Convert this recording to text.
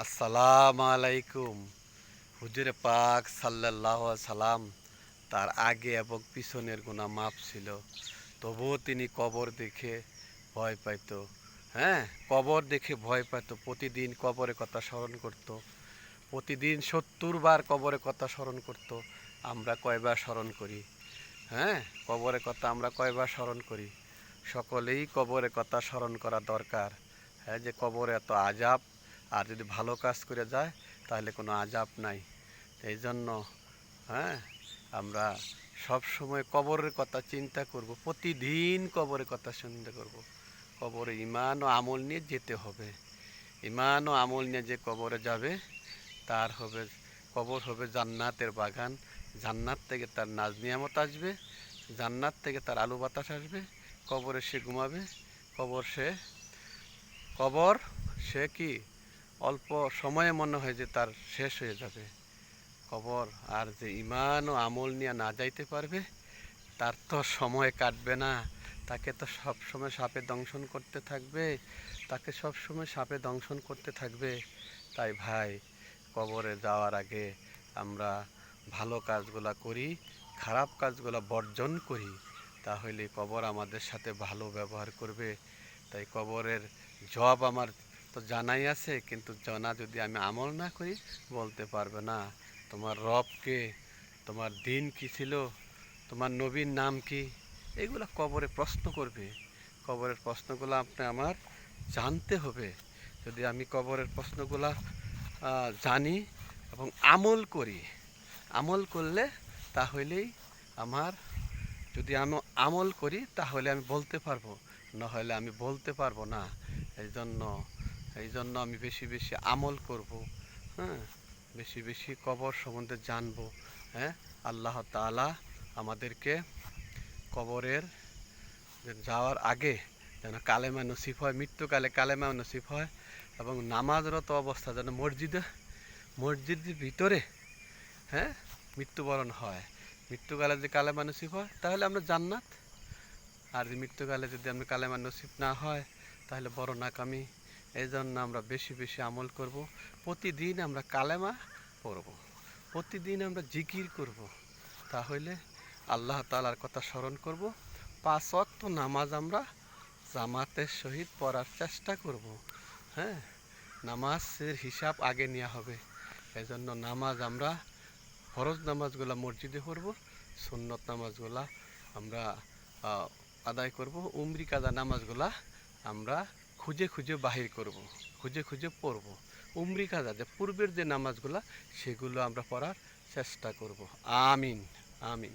আসসালামু আলাইকুম। হুজুরে পাক সাল্লাল্লাহু আলাইহি সাল্লাম তার আগে এবং পিছনের গুনাহ মাফ ছিল, তবুও তিনি কবর দেখে ভয় পাইত। হ্যাঁ, কবর দেখে ভয় পাইত, প্রতিদিন কবরের কথা স্মরণ করত। প্রতিদিন ৭০ বার কবরের কথা স্মরণ করত। আমরা কয়বার স্মরণ করি? হ্যাঁ, কবরের কথা আমরা কয়বার স্মরণ করি? সকলেই কবরের কথা স্মরণ করা দরকার। হ্যাঁ, যে কবরে এত আযাব, আর যদি ভালো কাজ করে যায় তাহলে কোনো আযাব নাই। এই জন্য হ্যাঁ, আমরা সব সময় কবরের কথা চিন্তা করব, প্রতিদিন কবরের কথা চিন্তা করব। কবরে ঈমান ও আমল নিয়ে যেতে হবে। ঈমান ও আমল নিয়ে যে কবরে যাবে তার হবে, কবর হবে জান্নাতের বাগান। জান্নাত থেকে তার নাজ নিয়ামত আসবে, জান্নাত থেকে তার আলো বাতাস আসবে। কবরে সে ঘুমাবে। কবর সে কবর সে কি অল্প সময়ে মনে হয় যে তার শেষ হয়ে যাবে কবর। আর যে ঈমান ও আমল নিয়ে না যাইতে পারবে তার তো সময় কাটবে না। তাকে তো সব সময় সাপে দংশন করতে থাকবে, তাকে সব সময় সাপে দংশন করতে থাকবে। তাই ভাই, কবরে যাওয়ার আগে আমরা ভালো কাজগুলা করি, খারাপ কাজগুলা বর্জন করি, তাহলে কবর আমাদের সাথে ভালো ব্যবহার করবে। তাই কবরের জব আমার তো জানাই আছে, কিন্তু জানা যদি আমি আমল না করি বলতে পারবে না তোমার রবকে, তোমার দিন কি ছিল, তোমার নবীর নাম কি। এগুলো কবরে প্রশ্ন করবে। কবরের প্রশ্নগুলো আপনি আমার জানতে হবে। যদি আমি কবরের প্রশ্নগুলা জানি এবং আমল করি, আমল করলে তাহলেই আমার, যদি আমি আমল করি তাহলে আমি বলতে পারবো, না হলে আমি বলতে পারবো না। এই জন্য এই জন্য আমি বেশি বেশি আমল করব। হ্যাঁ, বেশি বেশি কবর সম্বন্ধে জানবো। হ্যাঁ, আল্লাহ তাআলা আমাদেরকে কবরের যাওয়ার আগে যেন কালেমা নসিব হয়, মৃত্যুকালে কালেমা নসিব হয়, এবং নামাজরত অবস্থা যেন মসজিদের ভিতরে হ্যাঁ মৃত্যুবরণ হয়। মৃত্যুকালে যদি কালেমা নসিব হয় তাহলে আমরা জান্নাত, আর মৃত্যুকালে যদি আমরা কালেমা নসিব না হয় তাহলে বড় নাকামি। এই জন্য আমরা বেশি বেশি আমল করব। প্রতিদিন আমরা কালেমা পড়ব, প্রতিদিন আমরা জিকির করব, তাহলে আল্লাহ তাআলার কথা স্মরণ করব। ৫ ওয়াক্ত নামাজ আমরা জামাতের সহিত পড়ার চেষ্টা করব। হ্যাঁ, নামাজের হিসাব আগে নেওয়া হবে। এই জন্য নামাজ আমরা ফরজ নামাজগুলা মসজিদে পড়ব, সুন্নত নামাজগুলা আমরা আদায় করব, উমরি কাজা নামাজগুলা আমরা খুঁজে খুঁজে বাহির করব, খুঁজে খুঁজে পড়ব। উমরি কাজা যে পূর্বের যে নামাজগুলা সেগুলো আমরা পড়ার চেষ্টা করব। আমিন, আমিন।